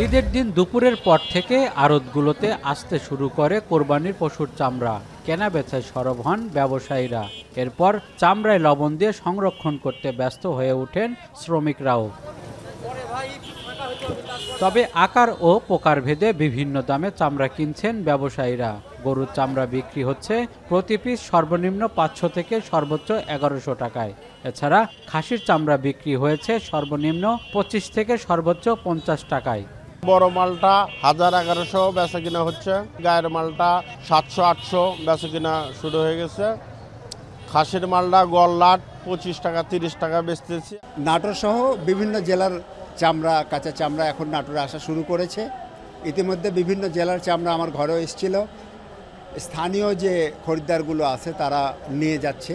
ঈদের দিন দুপুরের পর থেকে আড়তগুলোতে আসতে শুরু করে কোরবানির পশুর চামড়া। কেনা বেচায় সরব হন ব্যবসায়ীরা। এরপর চামড়ায় লবণ দিয়ে সংরক্ষণ করতে ব্যস্ত হয়ে ওঠেন শ্রমিকরাও। তবে আকার ও প্রকার ভেদে বিভিন্ন দামে চামড়া কিনছেন ব্যবসায়ীরা। গরুর চামড়া বিক্রি হচ্ছে প্রতি পিস সর্বনিম্ন 500 থেকে সর্বোচ্চ 1100 টাকায়। এছাড়া খাসির চামড়া বিক্রি হয়েছে সর্বনিম্ন 25 থেকে সর্বোচ্চ 50 টাকায়। বড় মালটা 1000-1100 বেচা কিনা হচ্ছে, গায়ের মালটা 700-800 বেচা কিনা শুরু হয়ে গেছে। খাসির মালটা গল্লাট 25 টাকা 30 টাকা বেচতেছি। নাটোর সহ বিভিন্ন জেলার চামড়া, কাঁচা চামড়া এখন নাটোরে আসা শুরু করেছে। ইতিমধ্যে বিভিন্ন জেলার চামড়া আমার ঘরেও এসেছিল। স্থানীয় যে খরিদ্দারগুলো আছে তারা নিয়ে যাচ্ছে।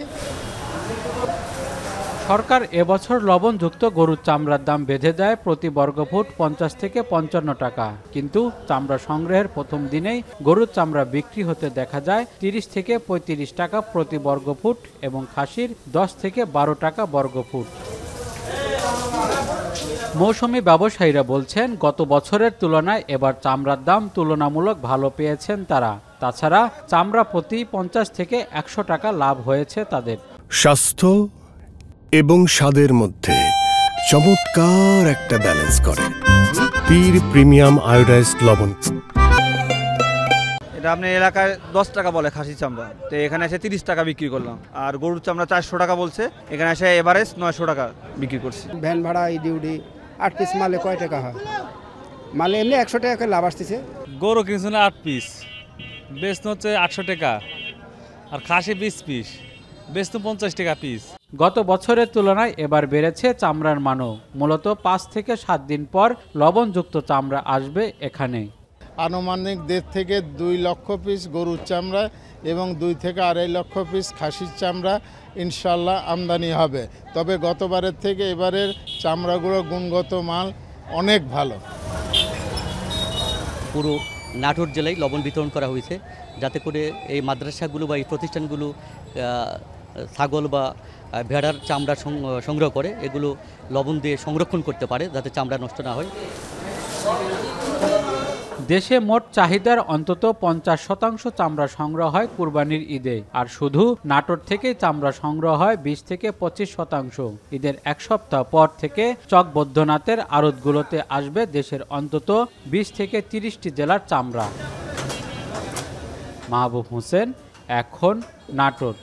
সরকার এবছর লবণযুক্ত গরুর চামড়ার দাম বেঁধে দেয় প্রতি বর্গফুট 50 থেকে 55 টাকা। কিন্তু চামড়া সংগ্রহের প্রথম দিনেই গরুর চামড়া বিক্রি হতে দেখা যায় 30 থেকে 35 টাকা প্রতি বর্গফুট এবং খাসির 10 থেকে 12 টাকা বর্গফুট। মৌসুমী ব্যবসায়ীরা বলছেন, গত বছরের তুলনায় এবার চামড়ার দাম তুলনামূলক ভালো পেয়েছেন তারা। তাছাড়া চামড়া প্রতি 50 থেকে 100 টাকা লাভ হয়েছে তাদের। স্বাস্থ্য এবং স্বাদের মধ্যে চমৎকার একটা ব্যালেন্স করে পীর প্রিমিয়াম আয়োডাইজড লবণ। এটা আপনার এলাকায় 10 টাকা বলে খাসি চামড়া, তো এখানে এসে 30 টাকা বিক্রি করলাম। আর গরুর চামড়া 400 টাকা বলছে, এখানে এসে এভারেজ 900 টাকা বিক্রি করছি। ভ্যান ভাড়া, ডিউটি, 8 পিস মালে কয় টাকা হয়? মালে এমনি 100 টাকা করে লাভ আসতেছে। গরু কিনছে না 8 পিস, বেচতে হচ্ছে 800 টাকা। আর খাসি 20 পিস, বেচতে 50 টাকা পিস। গত বছরের তুলনায় এবার বেড়েছে চামড়ার মানও। মূলত 5 থেকে 7 দিন পর লবণযুক্ত চামড়া আসবে এখানে। আনুমানিক 1.5 থেকে 2 লক্ষ পিস গরুর চামড়া এবং 2 থেকে 2.5 লক্ষ পিস খাসির চামড়া ইনশাল্লাহ আমদানি হবে। তবে গতবারের থেকে এবারের চামড়াগুলোর গুণগত মান অনেক ভালো। পুরো নাটোর জেলায় লবণ বিতরণ করা হয়েছে, যাতে করে এই মাদ্রাসাগুলো বা এই প্রতিষ্ঠানগুলো ছাগল বা ভেড়ার চামড়া সংগ্রহ করে এগুলো লবণ দিয়ে সংরক্ষণ করতে পারে, যাতে চামড়া নষ্ট না হয়। দেশে মোট চাহিদার অন্তত 50% চামড়া সংগ্রহ হয় কুরবানির ঈদে। আর শুধু নাটোর থেকেই চামড়া সংগ্রহ হয় 20 থেকে 25%। ঈদের এক সপ্তাহ পর থেকে চকবদ্ধনাথের আড়তগুলোতে আসবে দেশের অন্তত 20 থেকে 30টি জেলার চামড়া। মাহবুব হোসেন, এখন নাটোর।